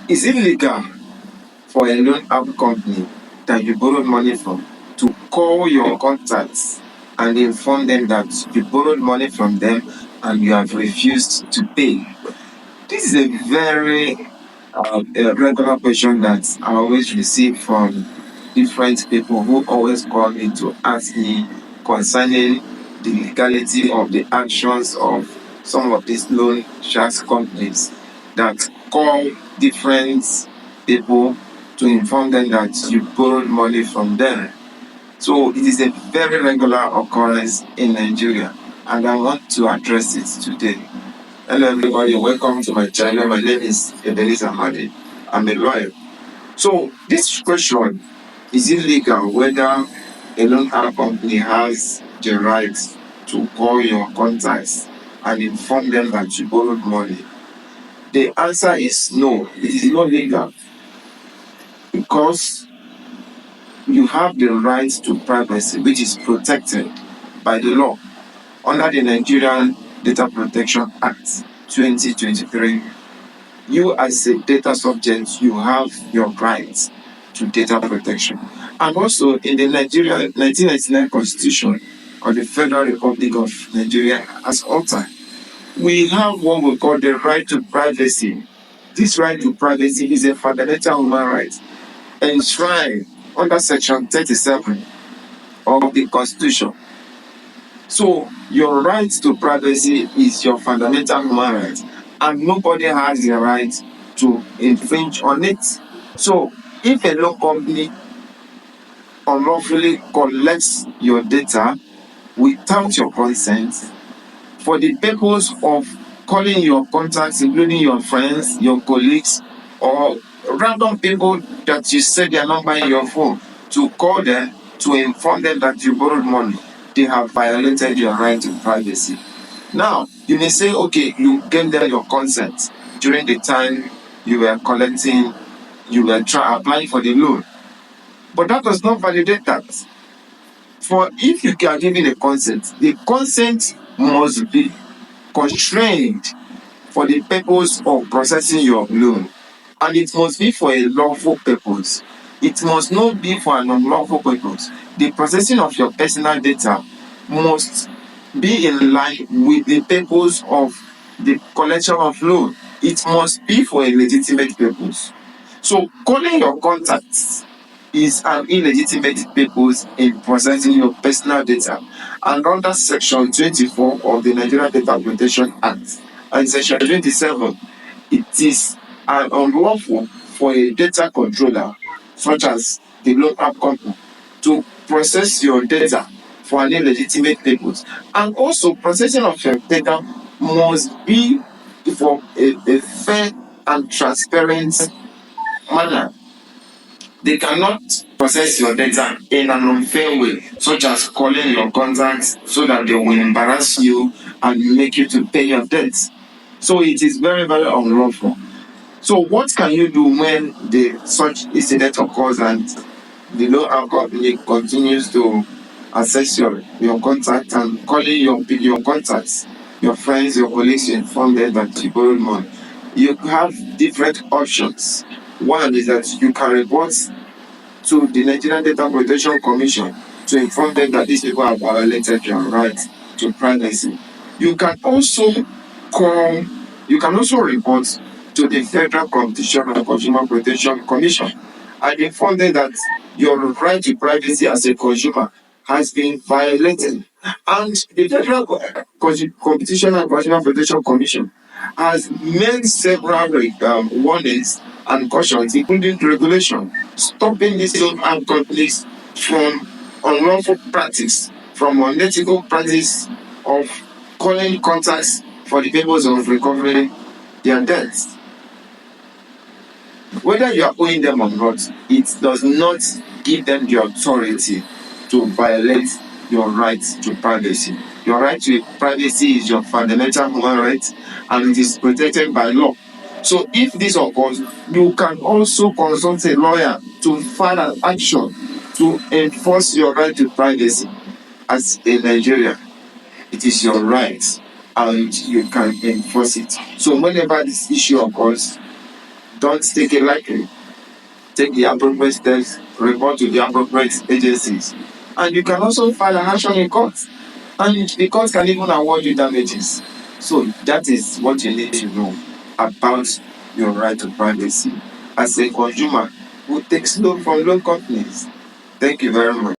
Is it legal for a loan app company that you borrowed money from to call your contacts and inform them that you borrowed money from them and you have refused to pay? This is a very a regular question that I always receive from different people who always call me to ask me concerning the legality of the actions of some of these loan sharks companies that call different people to inform them that you borrowed money from them. So it is a very regular occurrence in Nigeria, and I want to address it today. Hello everybody, welcome to my channel. My name is Ebenezer Amadi. I'm a lawyer. So this question, is it legal whether a loan app company has the right to call your contacts and inform them that you borrowed money? The answer is no, it is not legal, because you have the right to privacy, which is protected by the law under the Nigerian Data Protection Act 2023. You as a data subject, you have your rights to data protection. And also in the Nigeria 1999 Constitution of the Federal Republic of Nigeria as altered, we have what we call the right to privacy. This right to privacy is a fundamental human right enshrined under Section 37 of the Constitution. So your right to privacy is your fundamental human right, and nobody has the right to infringe on it. So if a loan company unlawfully collects your data without your consent for the purpose of calling your contacts, including your friends, your colleagues, or random people that you set their number in your phone to call them to inform them that you borrowed money, they have violated your right to privacy. Now, you may say, okay, you gave them your consent during the time you were collecting, you were applying for the loan. But that does not validate that. For if you are giving a consent, the consent must be constrained for the purpose of processing your loan, and it must be for a lawful purpose. It must not be for an unlawful purpose. The processing of your personal data must be in line with the purpose of the collection of loan. It must be for a legitimate purpose. So calling your contacts is an illegitimate purpose in processing your personal data, and under Section 24 of the Nigeria Data Protection Act and Section 27, it is unlawful for a data controller, such as the loan app company, to process your data for an illegitimate purpose. And also, processing of your data must be for a fair and transparent manner. They cannot process your data in an unfair way, such as calling your contacts so that they will embarrass you and make you to pay your debts. So it is very, very unlawful. So what can you do when such incident occurs and the loan app company continues to access your contact and calling your contacts, your friends, your colleagues, to inform them that you borrowed money? You have different options. One is that you can report to the Nigerian Data Protection Commission to inform them that these people have violated your right to privacy. You can also report to the Federal Competition and Consumer Protection Commission and inform them that your right to privacy as a consumer has been violated. And the Federal Competition and Consumer Protection Commission has made several warnings and cautions, including regulation, stopping these loan app companies from unlawful practice, from unethical practice of calling contacts for the purpose of recovering their debts. Whether you are owing them or not, it does not give them the authority to violate your right to privacy. Your right to privacy is your fundamental human right, and it is protected by law. So if this occurs, you can also consult a lawyer to file an action to enforce your right to privacy. As a Nigerian, it is your right and you can enforce it. So whenever this issue occurs, Don't take it lightly. Take the appropriate steps, report to the appropriate agencies. And you can also file an action in court. And the court can even award you damages. So that is what you need to know about your right to privacy as a consumer who takes loan from loan companies. Thank you very much.